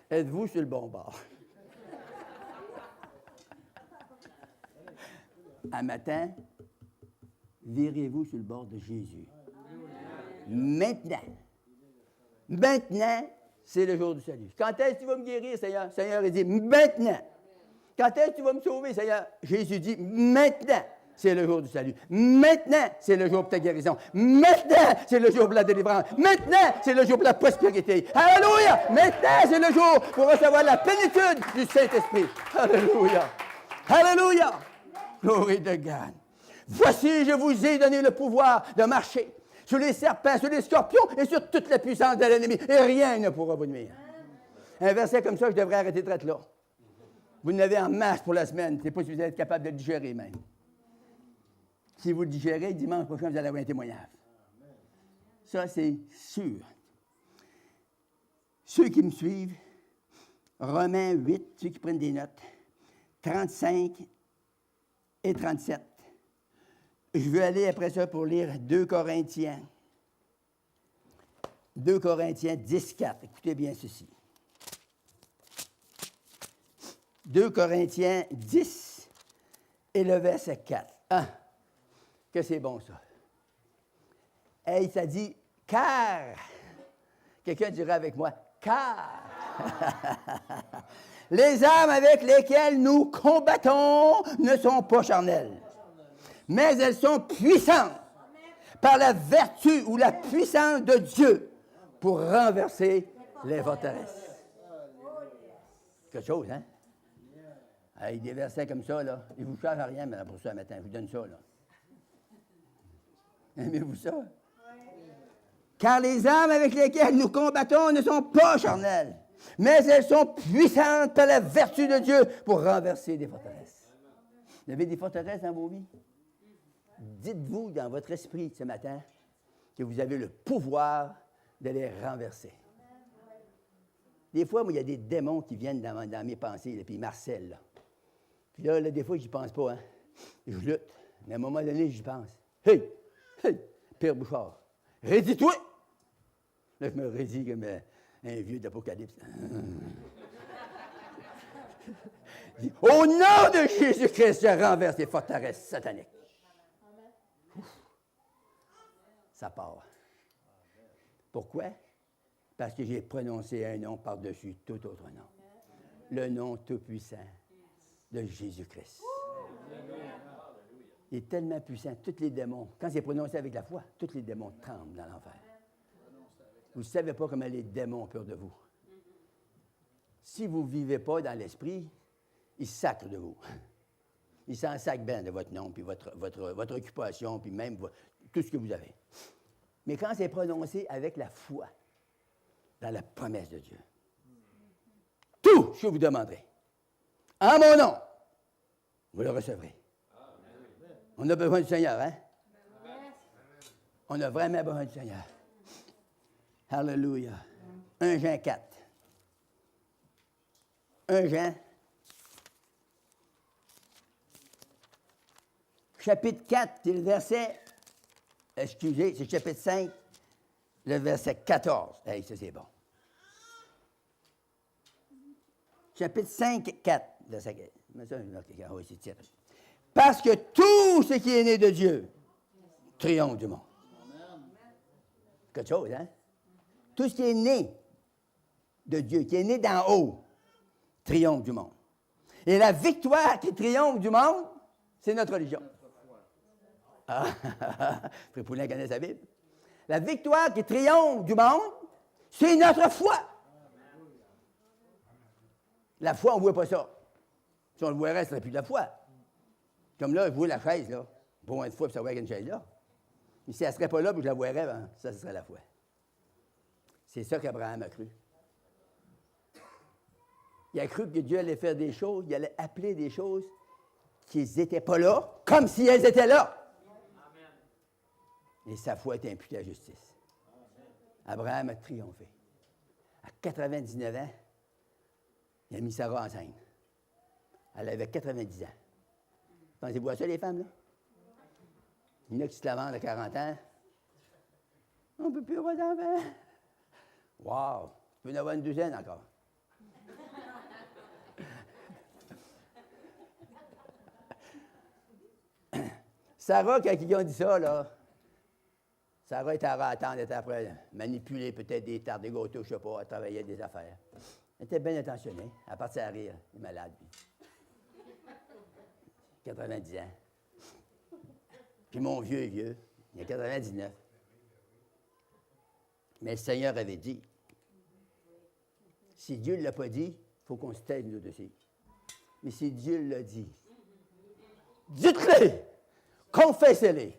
Êtes-vous sur le bon bord? Un matin, virez-vous sur le bord de Jésus. Maintenant. Maintenant, c'est le jour du salut. Quand est-ce que tu vas me guérir, Seigneur? Seigneur, il dit, maintenant. Quand est-ce que tu vas me sauver, Seigneur? Jésus dit, maintenant, c'est le jour du salut. Maintenant, c'est le jour pour ta guérison. Maintenant, c'est le jour pour la délivrance. Maintenant, c'est le jour pour la prospérité. Alléluia! Maintenant, c'est le jour pour recevoir la plénitude du Saint-Esprit. Alléluia! Alléluia! Glory to God. Voici, je vous ai donné le pouvoir de marcher sur les serpents, sur les scorpions et sur toute la puissance de l'ennemi. Et rien ne pourra vous nuire. Un verset comme ça, je devrais arrêter de traiter là. Vous n'avez en masse pour la semaine. Je ne sais pas si vous êtes capable de le digérer même. Si vous le digérez, dimanche prochain, vous allez avoir un témoignage. Ça, c'est sûr. Ceux qui me suivent, Romains 8, ceux qui prennent des notes, 35 et 37. Je veux aller après ça pour lire 2 Corinthiens. 2 Corinthiens 10, 4. Écoutez bien ceci. 2 Corinthiens 10 et le verset 4. Ah, que c'est bon ça. Et ça dit, car. Quelqu'un dira avec moi, car. Les armes avec lesquelles nous combattons ne sont pas charnelles, mais elles sont puissantes par la vertu ou la puissance de Dieu pour renverser les forteresses. Quelque chose, hein? Avec des versets comme ça, là, ils ne vous chargent à rien mais pour ça matin. Je vous donne ça, là. Aimez-vous ça? Car les armes avec lesquelles nous combattons ne sont pas charnelles, mais elles sont puissantes par la vertu de Dieu pour renverser des forteresses. Vous avez des forteresses dans vos vies? Dites-vous dans votre esprit ce matin, que vous avez le pouvoir de les renverser. Des fois, moi, il y a des démons qui viennent dans mes pensées, là, puis ils m'harcèlent. Là. Puis là, des fois, je n'y pense pas. Hein. Je lutte. Mais à un moment donné, j'y pense. Hey! Hey! Pierre Bouchard, raidis-toi! Là, je me raidis comme un vieux d'Apocalypse. Au nom de Jésus-Christ, je renverse les forteresses sataniques. Ça part. Pourquoi? Parce que j'ai prononcé un nom par-dessus tout autre nom. Le nom tout-puissant de Jésus-Christ. Il est tellement puissant, tous les démons, quand c'est prononcé avec la foi, tous les démons tremblent dans l'enfer. Vous ne savez pas comment les démons ont peur de vous. Si vous ne vivez pas dans l'esprit, ils sacrent de vous. Ils s'en sacrent bien de votre nom, puis votre occupation, puis même tout ce que vous avez. Mais quand c'est prononcé avec la foi, dans la promesse de Dieu, tout ce que vous demanderez, en mon nom, vous le recevrez. On a besoin du Seigneur, hein? On a vraiment besoin du Seigneur. Alléluia. 1 Jean 4. 1 Jean, chapitre 4, c'est le verset, excusez, c'est chapitre 5, le verset 14. Hey, ça c'est bon. Chapitre 5, 4, verset 4. Mais ça, oui, c'est tiré. Parce que tout ce qui est né de Dieu triomphe du monde. Quelque chose, hein? Tout ce qui est né de Dieu, qui est né d'en haut, triomphe du monde. Et la victoire qui triomphe du monde, c'est notre religion. Ah, Frère Poulin connaît sa Bible. La victoire qui triomphe du monde, c'est notre foi. La foi, on ne voit pas ça. Si on le voirait, ce serait plus de la foi. Comme là, je vois la chaise, là. Pour une fois, puis ça voit une chaise là. Mais si elle ne serait pas là, puis je la voirais, ben, ça, ce serait la foi. C'est ça qu'Abraham a cru. Il a cru que Dieu allait faire des choses, il allait appeler des choses qui n'étaient pas là, comme si elles étaient là. Amen. Et sa foi est imputée à justice. Abraham a triomphé. À 99 ans, il a mis Sarah enceinte. Elle avait 90 ans. Pensez-vous à ça, les femmes, là? Il y en a qui se la vendent à 40 ans. On ne peut plus avoir d'enfants. Wow! Tu peux en avoir une douzaine encore. Sarah, quand ils ont dit ça, là, Sarah était à attendre, elle était après manipuler peut-être des tartes, des gâteaux, je ne sais pas, elle travaillait des affaires. Elle était bien intentionnée, elle partait à rire, elle est malade. 90 ans. Puis mon vieux est vieux, il a 99. Mais le Seigneur avait dit, si Dieu ne l'a pas dit, il faut qu'on se taise nous aussi. Mais si Dieu l'a dit, dites-le! Confessez-les.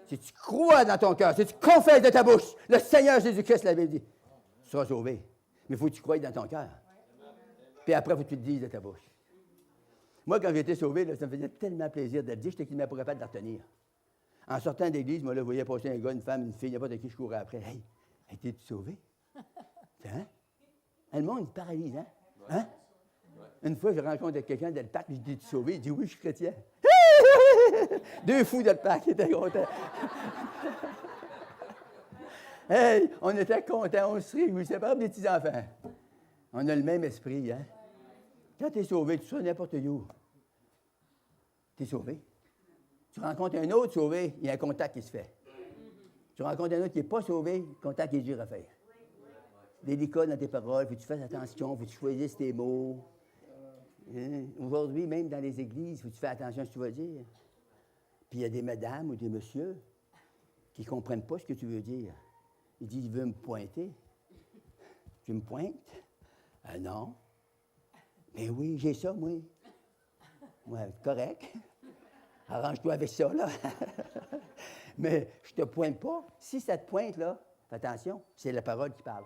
Si tu crois dans ton cœur, si tu confesses de ta bouche, le Seigneur Jésus-Christ l'avait dit, tu seras sauvé. Mais il faut que tu croies dans ton cœur. Puis après, il faut que tu le dises de ta bouche. Moi, quand j'ai été sauvé, là, ça me faisait tellement plaisir de le dire, j'étais qu'il ne pourrait pas de la retenir. En sortant d'église, moi, là, je voyais passer un gars, une femme, une fille, n'importe qui, je courais après. Hey, es-tu sauvé? Hein? Le monde, il paralyse, hein? Hein? Une fois, je rencontre quelqu'un de le parc, je dis, es-tu sauvé? Il dit, oui, je suis chrétien. Deux fous de le parc, ils étaient contents. Hey, on était contents, on se réjouissait, c'est pas des petits-enfants. On a le même esprit, hein? Quand tu es sauvé, tu sois n'importe où. Tu es sauvé. Tu rencontres un autre sauvé, il y a un contact qui se fait. Tu rencontres un autre qui n'est pas sauvé, le contact est dur à faire. Délicat dans tes paroles, faut que tu fasses attention, faut que tu choisisses tes mots. Hein? Aujourd'hui, même dans les églises, faut que tu fasses attention à ce que tu vas dire. Puis il y a des madames ou des messieurs qui ne comprennent pas ce que tu veux dire. Ils disent, il veut me pointer. Tu me pointes? Non. Mais oui, j'ai ça, moi. Ouais, correct. Arrange-toi avec ça, là. Mais je te pointe pas. Si ça te pointe, là, fais attention, c'est la parole qui parle.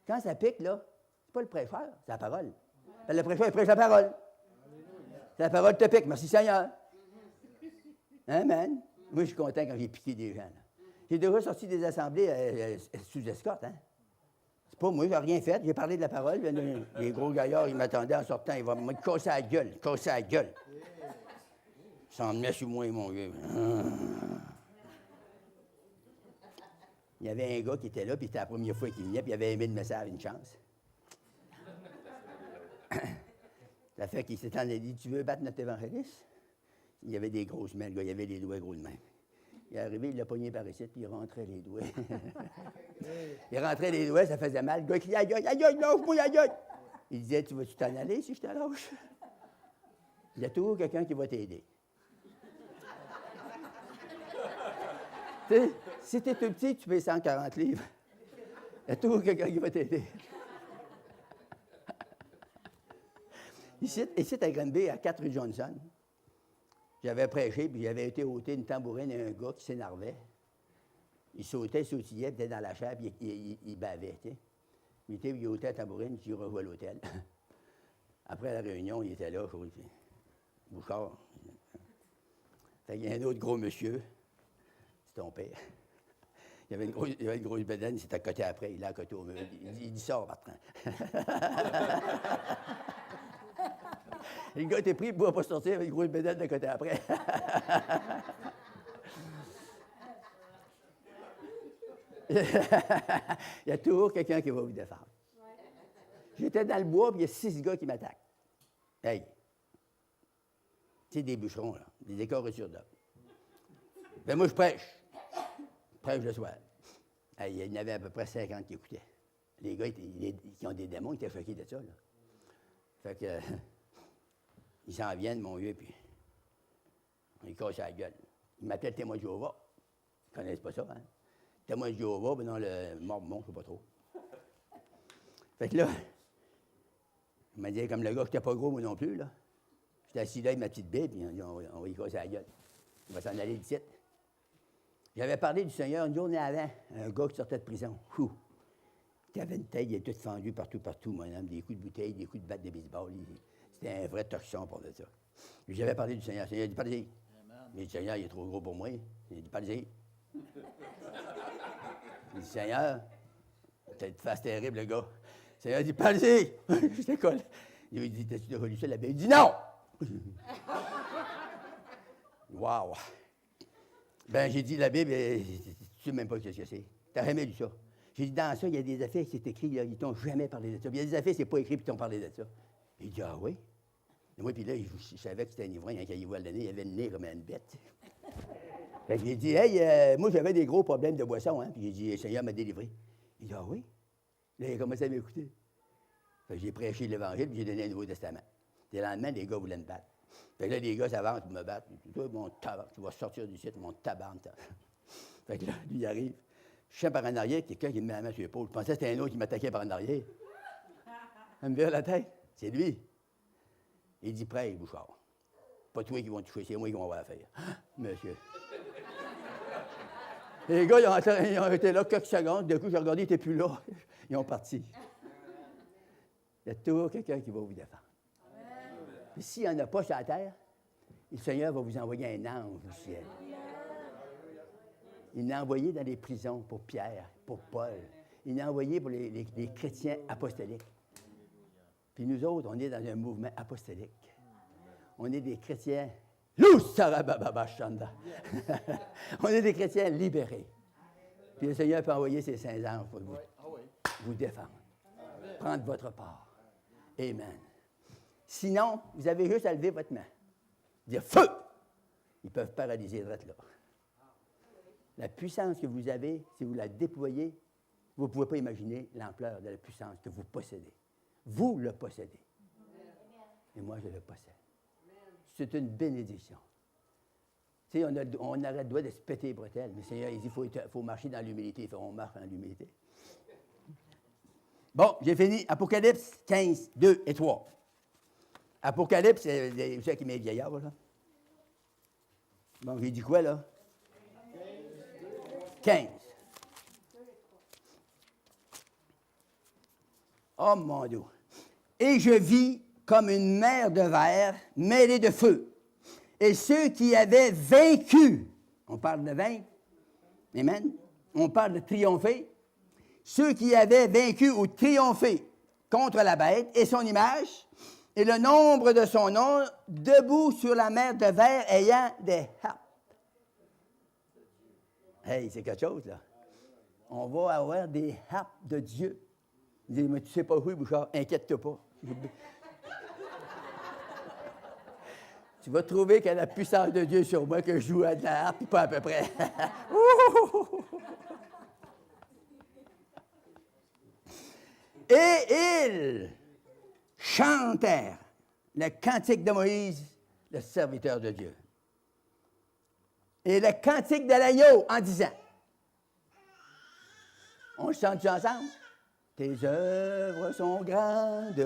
Quand ça pique, là, c'est pas le prêcheur, c'est la parole. Le prêcheur, il prêche la parole. La parole te pique. Merci Seigneur. Amen. Moi, je suis content quand j'ai piqué des gens. Là. J'ai déjà sorti des assemblées sous escorte, hein? C'est pas moi, j'ai rien fait. J'ai parlé de la parole. Les gros gaillards, ils m'attendaient en sortant. Ils vont me casser la gueule, casser la gueule. Ils s'en venaient sur moi, mon gars. Il y avait un gars qui était là, puis c'était la première fois qu'il venait, puis il avait aimé le message, une chance. Ça fait qu'il s'est en dit, tu veux battre notre évangéliste? Il y avait des grosses mains, le gars, il avait les doigts gros de même. Il est arrivé, il l'a pogné par ici, puis il rentrait les doigts. Il rentrait les doigts, ça faisait mal. Le gars criait, aïe, aïe, aïe, lâche-moi, aïe, aïe. Il disait, tu vas-tu t'en aller si je te lâche? Il y a toujours quelqu'un qui va t'aider. Tu sais, si tu es tout petit, tu payes 140 livres. Il y a toujours quelqu'un qui va t'aider. Ici, à Granby, à 4 rue Johnson, j'avais prêché, puis j'avais été ôter une tambourine à un gars qui s'énervait. Il sautait, sautillait, puis il était dans la chair, puis il bavait, tu sais. Il ôtait la tambourine, puis il rejoint à l'hôtel. Après la réunion, il était là, Bouchard. Fait qu'il y a un autre gros monsieur, c'est ton père. Il y avait une grosse bedaine, il s'est accoté après, il l'a accoté au mur. Il dit sort, Bertrand. Le gars était pris, il ne pouvait pas sortir avec une grosse bedaine de côté après. Il y a toujours quelqu'un qui va vous défendre. J'étais dans le bois, puis il y a 6 gars qui m'attaquent. Hey! C'est des bûcherons, là, des écorres sur d'homme. Ben moi, je prêche. Je prêche le soir. Hey, il y en avait à peu près 50 qui écoutaient. Les gars qui ont des démons, ils étaient choqués de ça, là. Fait que... ils s'en viennent, mon vieux, puis ils cassent la gueule. Ils m'appellent témoin de Jéhovah. Ils ne connaissent pas ça, hein? Témoin de Jéhovah, ben non, le mormon, je ne sais pas trop. Fait que là, il m'a dit, comme le gars, je n'étais pas gros, moi non plus, là. J'étais assis là avec ma petite Bible, puis on va y casser la gueule. Il va s'en aller d'ici. J'avais parlé du Seigneur une journée avant, un gars qui sortait de prison. Fou! Il avait une tête, il était tout fendu partout, mon homme, des coups de bouteille, des coups de batte de baseball. C'était un vrai torchon pour de ça. J'avais parlé du Seigneur. Le Seigneur a dit, parlez-y. Mais le Seigneur, il est trop gros pour moi. Il a dit, parlez-y. Il dit, Seigneur, t'as une face terrible, le gars. Le Seigneur a dit, parlez-y. Je t'école. Il lui dit, t'as-tu déjà lu ça, la Bible? Il dit, non! Wow! Ben, j'ai dit, la Bible, tu sais même pas ce que c'est. T'as jamais lu ça. J'ai dit, dans ça, il y a des affaires qui sont écrites, ils t'ont jamais parlé de ça. Il y a des affaires, c'est pas écrit, puis ils t'ont parlé de ça. Il dit, ah oui? Et moi, puis là, je savais que c'était un ivrogne, quand il voit le nez, il avait le nez comme une bête. Fait que j'ai dit, hey, moi, j'avais des gros problèmes de boisson, hein. Puis j'ai dit, le Seigneur m'a délivré. Il dit, ah oui? Là, il a commencé à m'écouter. Fait que j'ai prêché l'Évangile, puis j'ai donné un Nouveau Testament. Le lendemain, les gars voulaient me battre. Fait que là, les gars s'avancent pour me battre. Toi, mon tabac, tu vas sortir du site, mon tabac. Fait que là, lui, il arrive. Je suis par en arrière, quelqu'un qui me met la main sur l'épaule. Je pensais que c'était un autre qui m'attaquait par en arrière. Il me vire la tête. C'est lui. Il dit, prêt, Bouchard. Pas toi qui vont toucher, c'est moi qui vont avoir affaire. Monsieur. Les gars, ils ont été là quelques secondes. Du coup, j'ai regardé, ils n'étaient plus là. Ils ont parti. Il y a toujours quelqu'un qui va vous défendre. Puis s'il n'y en a pas sur la terre, le Seigneur va vous envoyer un ange du ciel. Il l'a envoyé dans les prisons pour Pierre, pour Paul. Il l'a envoyé pour les chrétiens apostoliques. Puis nous autres, on est dans un mouvement apostolique. On est des chrétiens. On est des chrétiens libérés. Puis le Seigneur peut envoyer ses saints anges pour vous défendre. Prendre votre part. Amen. Sinon, vous avez juste à lever votre main. Dire feu! Ils peuvent paralyser le là. La puissance que vous avez, si vous la déployez, vous ne pouvez pas imaginer l'ampleur de la puissance que vous possédez. Vous le possédez. Et moi, je le possède. C'est une bénédiction. Tu sais, on aurait le droit de se péter les bretelles, mais le Seigneur, il dit qu'il faut marcher dans l'humilité. On marche dans l'humilité. Bon, j'ai fini. Apocalypse 15, 2 et 3. Apocalypse, c'est ça qui m'est vieillard, là. Bon, j'ai dit quoi, là? 15. Oh, mon Dieu. Et je vis comme une mer de verre mêlée de feu. Et ceux qui avaient vaincu, on parle de vaincre, Amen. On parle de triompher. Ceux qui avaient vaincu ou triomphé contre la bête et son image, et le nombre de son nom, debout sur la mer de verre, ayant des harpes. Hey, c'est quelque chose, là. On va avoir des harpes de Dieu. Il dit, mais tu sais pas jouer, Bouchard, inquiète-toi pas. Tu vas trouver qu'il y a la puissance de Dieu sur moi que je joue à de la harpe, pas à peu près. Et ils chantèrent le cantique de Moïse, le serviteur de Dieu. Et le cantique de l'agneau en disant, on le chante ensemble? Tes œuvres sont grandes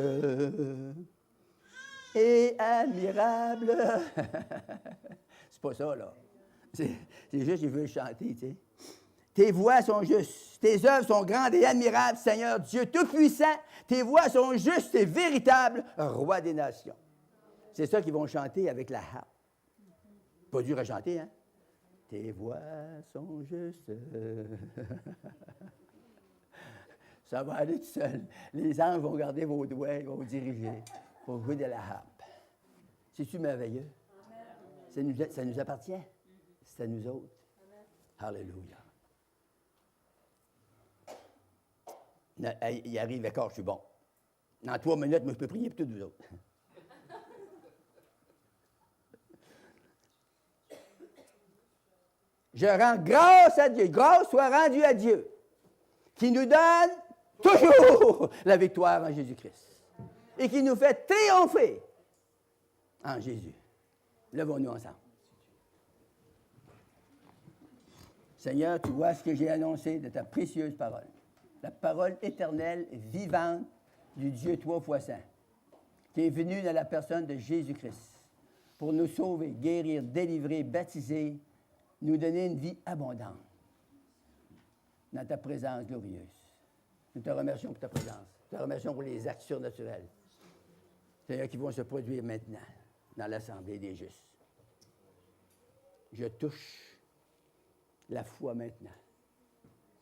et admirables. C'est pas ça, là. C'est juste qu'il veut chanter, tu sais. Tes voix sont justes, tes œuvres sont grandes et admirables, Seigneur Dieu Tout-Puissant. Tes voix sont justes et véritables, Roi des nations. C'est ça qu'ils vont chanter avec la harpe. Pas dur à chanter, hein? Tes voix sont justes. Ça va aller tout seul. Les anges vont garder vos doigts, ils vont vous diriger pour jouer de la harpe. C'est-tu merveilleux? Ça nous appartient. C'est à nous autres. Alléluia. Il arrive, d'accord, je suis bon. Dans 3 minutes, moi, je peux prier pour tous vous autres. Je rends grâce à Dieu. Grâce soit rendue à Dieu, qui nous donne toujours la victoire en Jésus-Christ et qui nous fait triompher en Jésus. Levons-nous ensemble. Seigneur, tu vois ce que j'ai annoncé de ta précieuse parole. La parole éternelle, vivante du Dieu trois fois saint, qui est venu dans la personne de Jésus-Christ pour nous sauver, guérir, délivrer, baptiser, nous donner une vie abondante dans ta présence glorieuse. Nous te remercions pour ta présence. Nous te remercions pour les actes surnaturels, Seigneur, qui vont se produire maintenant dans l'Assemblée des justes. Je touche la foi maintenant.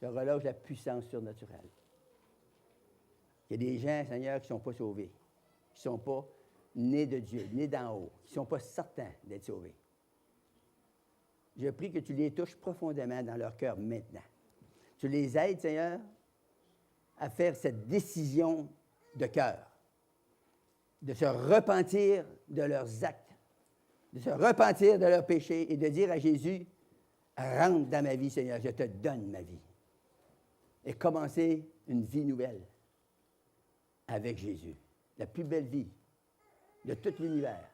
Je relâche la puissance surnaturelle. Il y a des gens, Seigneur, qui ne sont pas sauvés, qui ne sont pas nés de Dieu, nés d'en haut, qui ne sont pas certains d'être sauvés. Je prie que tu les touches profondément dans leur cœur maintenant. Tu les aides, Seigneur, à faire cette décision de cœur, de se repentir de leurs actes, de se repentir de leurs péchés et de dire à Jésus, rentre dans ma vie, Seigneur, je te donne ma vie. Et commencer une vie nouvelle avec Jésus. La plus belle vie de tout l'univers.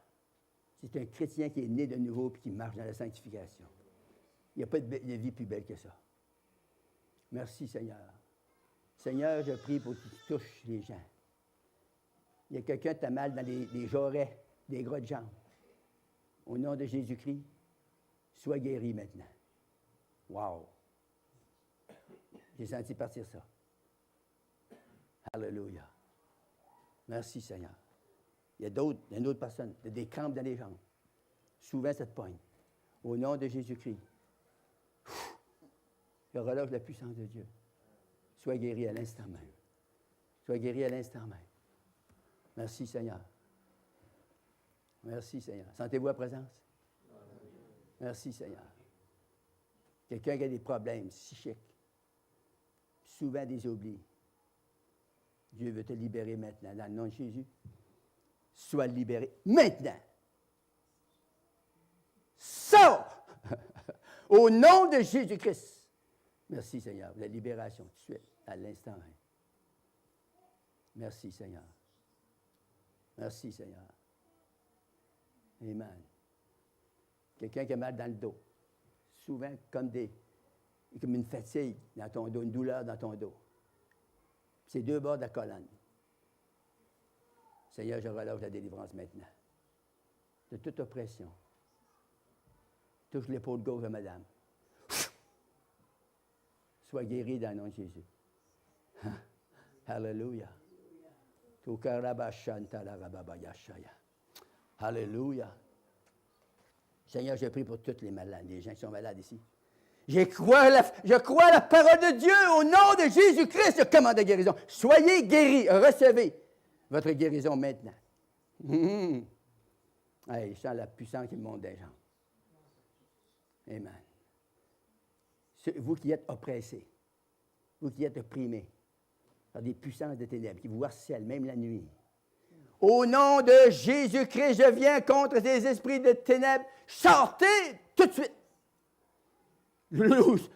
C'est un chrétien qui est né de nouveau et qui marche dans la sanctification. Il n'y a pas de vie plus belle que ça. Merci, Seigneur. Seigneur, je prie pour que tu touches les gens. Il y a quelqu'un qui a mal dans les jarrets, des gros de jambes. Au nom de Jésus-Christ, sois guéri maintenant. Wow! J'ai senti partir ça. Alléluia. Merci, Seigneur. Il y a une autre personne, il y a des crampes dans les jambes. Souvent, ça te poigne. Au nom de Jésus-Christ, je relâche la puissance de Dieu. Sois guéri à l'instant même. Sois guéri à l'instant même. Merci, Seigneur. Merci, Seigneur. Sentez-vous à présence? Merci, Seigneur. Quelqu'un qui a des problèmes psychiques, souvent des oublis. Dieu veut te libérer maintenant. Dans le nom de Jésus, sois libéré maintenant. Sors! Au nom de Jésus-Christ. Merci, Seigneur, pour la libération tout de suite, à l'instant même. Merci, Seigneur. Merci, Seigneur. Amen. Quelqu'un qui a mal dans le dos. Souvent, comme une fatigue dans ton dos, une douleur dans ton dos. C'est 2 bords de la colonne. Seigneur, je relâche la délivrance maintenant. De toute oppression. Touche l'épaule gauche de madame. Sois guéri dans le nom de Jésus. Alléluia. Alléluia. Seigneur, je prie pour tous les malades, les gens qui sont malades ici. Je crois à la parole de Dieu au nom de Jésus-Christ, le commande de guérison. Soyez guéris, recevez votre guérison maintenant. Hey, je sens la puissance qui me monte des jambes. Amen. Vous qui êtes oppressés, vous qui êtes opprimés par des puissances de ténèbres qui vous harcèlent, même la nuit. Au nom de Jésus-Christ, je viens contre ces esprits de ténèbres. Sortez tout de suite. Loose.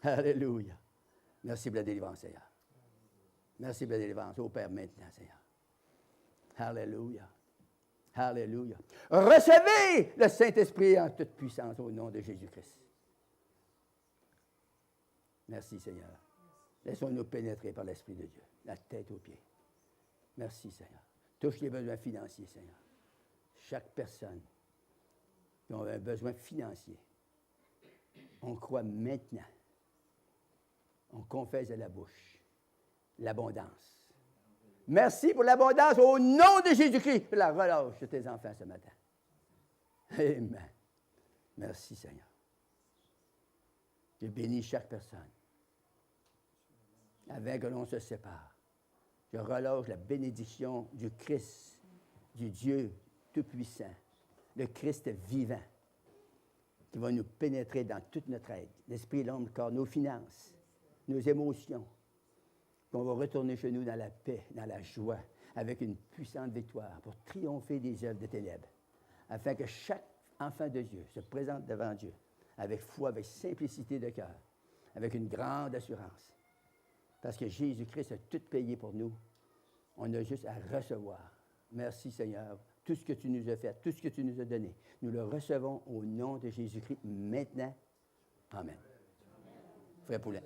Alléluia. Merci pour la délivrance, Seigneur. Merci pour la délivrance. Au Père, maintenant, Seigneur. Alléluia. Alléluia. Recevez le Saint-Esprit en toute puissance au nom de Jésus-Christ. Merci, Seigneur. Laissons-nous pénétrer par l'Esprit de Dieu, la tête aux pieds. Merci, Seigneur. Touche les besoins financiers, Seigneur. Chaque personne qui a un besoin financier, on croit maintenant, on confesse de la bouche l'abondance. Merci pour l'abondance au nom de Jésus-Christ. Pour la relâche de tes enfants ce matin. Amen. Merci, Seigneur. Je bénis chaque personne. Avant que l'on se sépare, je relâche la bénédiction du Christ, du Dieu Tout-Puissant, le Christ vivant, qui va nous pénétrer dans toute notre aide, l'esprit, l'âme, le corps, nos finances, nos émotions, qu'on va retourner chez nous dans la paix, dans la joie, avec une puissante victoire pour triompher des œuvres de ténèbres, afin que chaque enfant de Dieu se présente devant Dieu avec foi, avec simplicité de cœur, avec une grande assurance. Parce que Jésus-Christ a tout payé pour nous. On a juste à recevoir. Merci Seigneur. Tout ce que tu nous as fait, tout ce que tu nous as donné, nous le recevons au nom de Jésus-Christ maintenant. Amen. Frère Poulin.